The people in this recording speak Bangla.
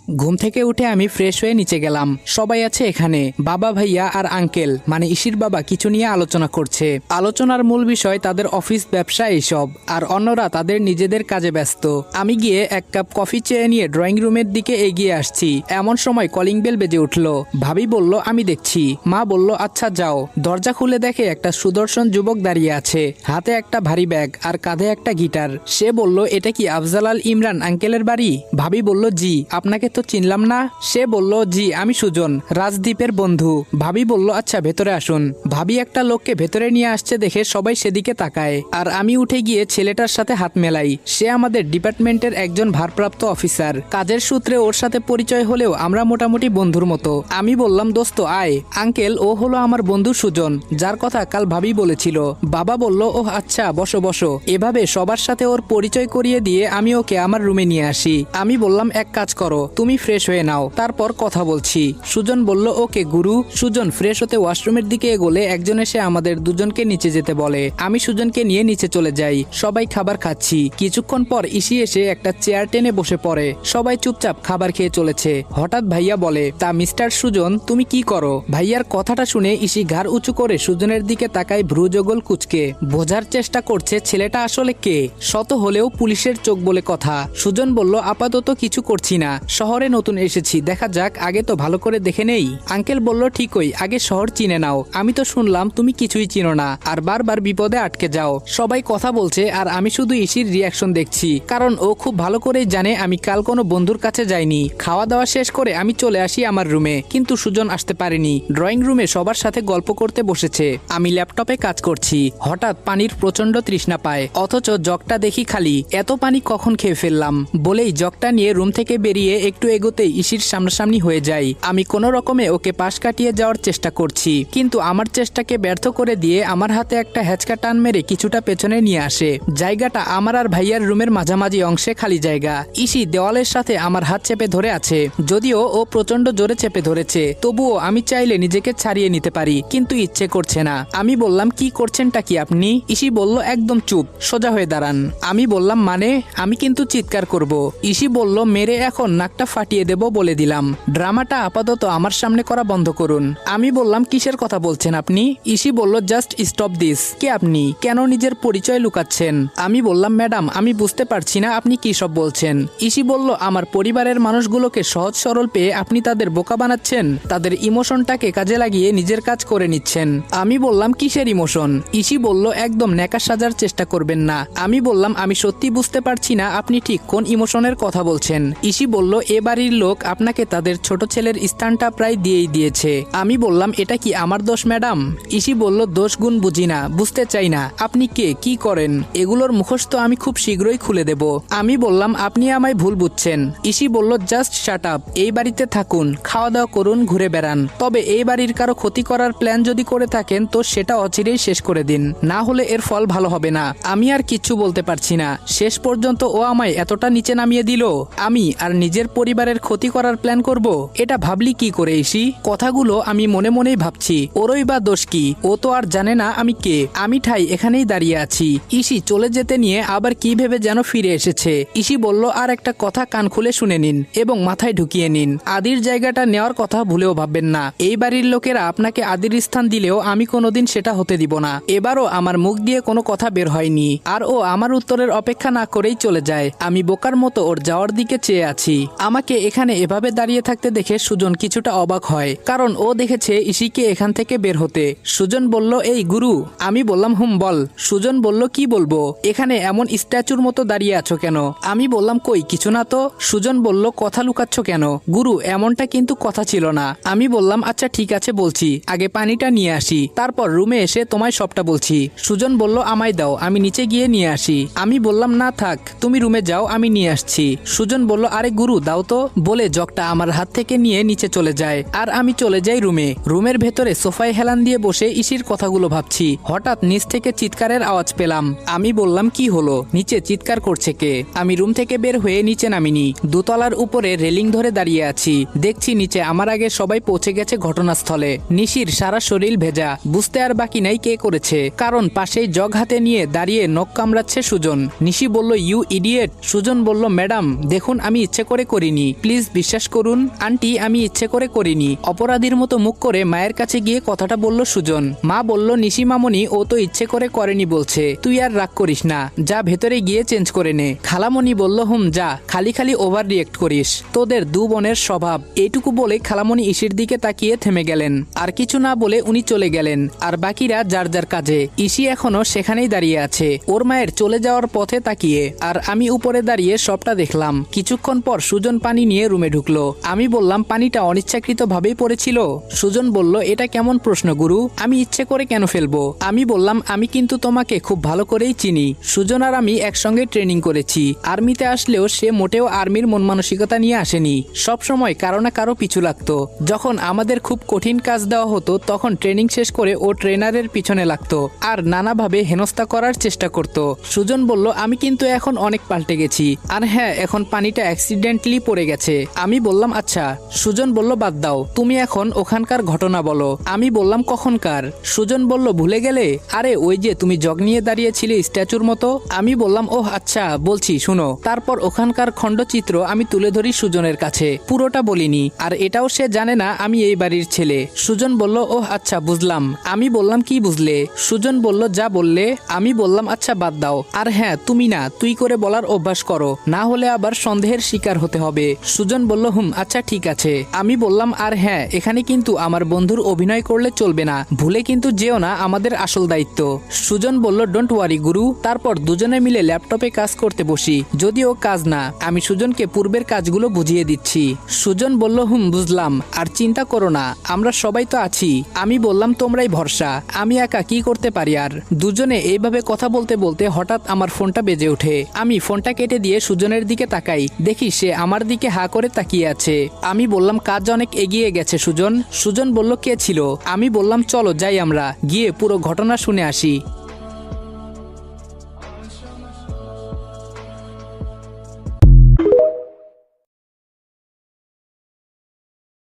ঘুম থেকে উঠে আমি ফ্রেশ হয়ে নিচে গেলাম। সবাই আছে এখানে, বাবা, ভাইয়া আর আঙ্কেল মানে ইসির বাবা কিছু নিয়ে আলোচনা করছে। আলোচনার মূল বিষয় তাদের অফিস, ব্যবসা এইসব, আর অন্যরা তাদের নিজেদের কাজে ব্যস্ত। আমি গিয়ে এক কাপ কফি চেয়ে নিয়ে ড্রয়িং রুমের দিকে এগিয়ে আসছি। এমন সময় কলিং বেল বেজে উঠল। ভাবি বলল আমি দেখছি। মা বলল আচ্ছা যাও। দরজা খুলে দেখে একটা সুদর্শন যুবক দাঁড়িয়ে আছে, হাতে একটা ভারী ব্যাগ আর কাঁধে একটা গিটার। সে বলল এটা কি আফজাল আল ইমরান আঙ্কেলের বাড়ি? ভাবি বলল জি, আপনাকে তো চিনলাম না। সে বলল জি, আমি সুজন, রাজদীপের বন্ধু। ভাবি বলল আচ্ছা ভেতরে আসুন। ভাবি একটা লোককে ভেতরে নিয়ে আসছে দেখে সবাই সেদিকে তাকায়, আর আমি উঠে গিয়ে ছেলেটার সাথে হাত মেলাই। সে আমাদের ডিপার্টমেন্টের একজন ভারপ্রাপ্ত অফিসার। কাজের সূত্রে ওর সাথে পরিচয় হলেও আমরা মোটামুটি বন্ধুর মতো। আমি বললাম দোস্ত আয়। আঙ্কেল, ও হলো আমার বন্ধু সুজন, যার কথা কাল ভাবি বলেছিল। বাবা বলল ও আচ্ছা বসো বসো। এভাবে সবার সাথে ওর পরিচয় করিয়ে দিয়ে আমি ওকে আমার রুমে নিয়ে আসি। আমি বললাম এক কাজ করো, তুমি ফ্রেশ হয়ে নাও, তারপর কথা বলছি। সুজন বলল ওকে গুরু। সুজন ফ্রেশ হতে ওয়াশরুমের দিকে এগোলে একজন এসে আমাদের দুজনকে নিচে যেতে বলে। আমি সুজনকে নিয়ে নিচে চলে যাই। সবাই খাবার খাচ্ছি। কিছুক্ষণ পর ইসি এসে একটা চেয়ার টেনে বসে পড়ে। সবাই চুপচাপ খাবার খেয়ে চলেছে। হঠাৎ ভাইয়া বলে তা মিস্টার সুজন তুমি কি করো? ভাইয়ার কথাটা শুনে ইসি ঘাড় উঁচু করে সুজনের দিকে তাকায়, ভ্রুযোগল কুচকে। বোঝার চেষ্টা করছে ছেলেটা আসলে কে। শত হলেও পুলিশের চোখ বলে কথা। সুজন বলল আপাতত কিছু করছি না, শহরে নতুন এসেছি, দেখা যাক, আগে তো ভালো করে দেখে নেই। আঙ্কেল বলল ঠিকই, আগে শহর চিনে নাও। আমি তো শুনলাম তুমি কিছুই চিনো না আর বারবার বিপদে আটকে যাও। সবাই কথা বলছে আর আমি শুধু ইসির রিয়াকশন দেখছি, কারণ ও খুব ভালো করেই জানে আমি কাল কোনো বন্ধুর কাছে যাইনি। খাওয়া দাওয়া শেষ করে আমি চলে আসি আমার রুমে, কিন্তু সুজন আসতে পারেনি। ড্রয়িং রুমে সবার সাথে গল্প করতে বসেছে। আমি ল্যাপটপে কাজ করছি। হঠাৎ পানির প্রচন্ড তৃষ্ণা পায়, অথচ জগটা দেখি খালি। এত পানি কখন খেয়ে ফেললাম বলেই জগটা নিয়ে রুম থেকে বেরিয়ে একটু এগোতেই ইসির সামনাসামনি হয়ে যাই। আমি কোনো রকমে ওকে পাশ কাটিয়ে যাওয়ার চেষ্টা করছি, কিন্তু আমার চেষ্টাকে ব্যর্থ করে দিয়ে আমার হাতে একটা হ্যাচকা টান মেরে কিছুটা পেছনে নিয়ে আসে। জায়গাটা আমার আর ভাইয়ার রুমের মাঝামাঝি অংশে খালি জায়গা। ইসি দেওয়ালের সাথে আমার হাত চেপে ধরে আছে। যদিও ও প্রচন্ড জোরে চেপে ধরেছে, তবুও আমি চাইলে নিজেকে ছাড়িয়ে নিতে পারি, কিন্তু ইচ্ছে করছে না। আমি বললাম কি করছেনটা কি আপনি? ইসি বলল একদম চুপ, সোজা হয়ে দাঁড়ান। আমি বললাম মানে? আমি কিন্তু চিৎকার করব। ইসি বলল মেরে এখন নাকটা ফাটিয়ে দেব বলে দিলাম। ড্রামাটা আপাতত আমার সামনে করা বন্ধ করুন। আমি বললাম কিসের কথা বলছেন আপনি? ইসি বলল জাস্ট স্টপ দিস। কে আপনি? কেন নিজের পরিচয় লুকাচ্ছেন? আমি বললাম ম্যাডাম আমি বুঝতে পারছি না আপনি কি সব বলছেন। ইসি বলল আমার পরিবারের মানুষগুলোকে সহজ সরল পেয়ে আপনি তাদের বোকা বানাচ্ছেন, তাদের ইমোশনটাকে কাজে লাগিয়ে নিজের কাজ করে নিচ্ছেন। আমি বললাম কিসের ইমোশন? ইসি বলল একদম ন্যাকা সাজার চেষ্টা করবেন না। আমি বললাম আমি সত্যি বুঝতে পারছি না আপনি ঠিক কোন ইমোশনের কথা বলছেন। ইসি বলল এ বাড়ির লোক আপনাকে তাদের ছোট ছেলের স্থানটা প্রায় দিয়েই দিয়েছে। আমি বললাম এটা কি আমার দোষ ম্যাডাম? ইসি বলল দোষ গুণ বুঝি না, বুঝতে চাই না আপনি কে, কি করেন, এগুলোর মুখস্থ আমি খুব শীঘ্রই খুলে দেব। আমি বললাম আপনি আমায় ভুল বুঝছেন। ইসি বলল জাস্ট শাট আপ, এই বাড়িতে থাকুন, খাওয়া দাওয়া করুন, ঘুরে বেড়ান, তবে এই বাড়ির কারো ক্ষতি করার প্ল্যান যদি করে থাকেন তো সেটা অচিরেই শেষ করে দিন, না হলে এর ফল ভালো হবে না। আমি আর কিচ্ছু বলতে পারছি না। শেষ পর্যন্ত ও আমায় এতটা নিচে নামিয়ে দিল, আমি আর নিজের পরিবারের ক্ষতি করার প্ল্যান করব? এটা ভাবলি কি করে ইসি? কথাগুলো আমি মনে মনেই ভাবছি। ওরই বা দোষ কি? ও তো আর জানে না আমি কে। আমি ঠাই এখানেই দাঁড়িয়ে আছি। ইসি চলে যেতে নিয়ে আবার কি ভেবে যেন ফিরে এসেছে। ইসি বলল আর একটা কথা কান খুলে শুনে নিন এবং মাথায় ঢুকিয়ে নিন, আদির জায়গাটা নেওয়ার কথা ভুলেও ভাববেন না। এই বাড়ির লোকেরা আপনাকে আদির স্থান দিলেও আমি কোনোদিন সেটা হতে দিব না। এবারও আমার মুখ দিয়ে কোনো কথা বের হয়নি, আর ও আমার উত্তরের অপেক্ষা না করেই চলে যায়। আমি বোকার মতো ওর যাওয়ার দিকে চেয়ে আছি। আমাকে এখানে এভাবে দাঁড়িয়ে থাকতে দেখে সুজন কিছুটা অবাক হয়, কারণ ও দেখেছে ইসিকে এখান থেকে বের হতে। সুজন বলল এই গুরু। আমি বললাম হুম বল। সুজন বলল কি বলবো, এখানে এমন স্ট্যাচুর মতো দাঁড়িয়ে আছো কেন? আমি বললাম কই কিছু না তো। সুজন বলল কথা লুকাচ্ছ কেন? গুরু এমনটা কিন্তু কথা ছিল না। আমি বললাম আচ্ছা ঠিক আছে বলছি, আগে পানিটা নিয়ে আসি, তারপর রুমে এসে তোমায় সবটা বলছি। সুজন বলল আমায় দাও, আমি নিচে গিয়ে নিয়ে আসি। আমি বললাম না থাক, তুমি রুমে যাও, আমি নিয়ে আসছি। সুজন বলল আরে গুরু দাও তো, বলে জগটা আমার হাত থেকে নিয়ে নিচে চলে যায়, আর আমি চলে যাই রুমে। রুমের ভেতরে সোফায় হেলান দিয়ে বসে ইসির কথাগুলো ভাবছি। হঠাৎ নিচ থেকে চিৎকারের আওয়াজ পেলাম। আমি বললাম কি হলো, নিচে চিৎকার করছে কে? আমি রুম থেকে বের হয়ে নিচে নামিনি, দোতলার উপরে রেলিং ধরে দাঁড়িয়ে আছি। দেখছি নিচে আমার আগে সবাই পৌঁছে গেছে ঘটনাস্থলে। নিশির সারা শরীর ভেজা, বুঝতে আর বাকি নাই কে করেছে, কারণ পাশেই জগ হাতে নিয়ে দাঁড়িয়ে নখ কামড়াচ্ছে সুজন। নিশি বলল ইউ ইডিয়েট। সুজন বলল ম্যাডাম দেখুন আমি ইচ্ছে করে করিনি। করিনি, প্লিজ বিশ্বাস করুন আন্টি, আমি ইচ্ছে করে করিনি। অপরাধীর মতো মুখ করে মায়ের কাছে গিয়ে কথাটা বলল সুজন। মা বলল, নিশি মামনি ও তো ইচ্ছে করে করেনি বলছে, তুই আর রাগ করিস না, যা ভেতরে গিয়ে চেঞ্জ করে নে। খালামণি বলল, যা, খালি খালি ওভার রিয়েক্ট করিস, তোদের দু বোনের স্বভাব। এইটুকু বলে খালামণি ইসির দিকে তাকিয়ে থেমে গেলেন। আর কিছু না বলে উনি চলে গেলেন, আর বাকিরা যার যার কাজে। ইসি এখনো সেখানেই দাঁড়িয়ে আছে, ওর মায়ের চলে যাওয়ার পথে তাকিয়ে। আর আমি উপরে দাঁড়িয়ে সবটা দেখলাম। কিছুক্ষণ পর সুজন পানি নিয়ে রুমে ঢুকলো। আমি বললাম, পানিটা অনিচ্ছাকৃত ভাবেই পড়েছিল? সুজন বলল, এটা কেমন প্রশ্ন গুরু, আমি ইচ্ছে করে কেন ফেলবো? আমি বললাম, আমি কিন্তু তোমাকে খুব ভালো করেই চিনি। সুজন আর আমি একসঙ্গে ট্রেনিং করেছি। আর্মিতে আসলেও সে মোটেও আর্মির মন মানসিকতা নিয়ে আসেনি, সব সময় কারো না কারো পিছু লাগতো। যখন আমাদের খুব কঠিন কাজ দেওয়া হতো তখন ট্রেনিং শেষ করে ও ট্রেনারের পিছনে লাগতো আর নানাভাবে হেনস্থা করার চেষ্টা করত। সুজন বলল, আমি কিন্তু এখন অনেক পাল্টে গেছি। আর হ্যাঁ, এখন পানিটা অ্যাক্সিডেন্টলি পড়ে গেছে। আমি বললাম, আচ্ছা। সুজন বলল, বাদ দাও, তুমি এখন ওখানকার ঘটনা বলো। আমি বললাম, কখনকার? সুজন বলল, ভুলে গেলে? আরে ওই যে তুমি জগ নিয়ে দাঁড়িয়েছিলে স্ট্যাচুর মতো। আমি বললাম, ওহ আচ্ছা, বলছি শুনো। তারপর ওখানকার খণ্ডচিত্র আমি তুলে ধরি সুজনের কাছে, পুরোটা বলিনি। আর এটাও সে জানে না আমি এই বাড়ির ছেলে। সুজন বলল, ওহ আচ্ছা, বুঝলাম। আমি বললাম, কি বুঝলে? সুজন বলল, যা বললে। আমি বললাম, আচ্ছা বাদ দাও। আর হ্যাঁ, তুমি না তুই করে বলার অভ্যাস করো, না হলে আবার সন্দেহের শিকার হতে হবে। সুজন বলল, আচ্ছা ঠিক আছে। আমি বললাম, আর হ্যাঁ, এখানে কিন্তু আমার বন্ধুর অভিনয় করলে চলবে না, ভুলে কিন্তু যেও না আমাদের আসল দায়িত্ব। সুজন বলল, ডোন্ট ওয়ারি গুরু। তারপর দুজনে মিলে ল্যাপটপে কাজ করতে বসি, যদিও কাজ না, আমি সুজনকে পূর্বের কাজগুলো বুঝিয়ে দিচ্ছি। সুজন বলল, বুঝলাম, আর চিন্তা করো না, আমরা সবাই তো আছি। আমি বললাম, তোমরাই ভরসা, আমি একা কি করতে পারি আর। দুজনে এইভাবে কথা বলতে বলতে হঠাৎ আমার ফোনটা বেজে ওঠে। আমি ফোনটা কেটে দিয়ে সুজনের দিকে তাকাই, দেখি সে আমার দিকে হা করে তাকিয়ে আছে। আমি বললাম, কাজ অনেক এগিয়ে গেছে সুজন। সুজন বলল, কে ছিল? আমি বললাম, চলো যাই, আমরা গিয়ে পুরো ঘটনা শুনে আসি।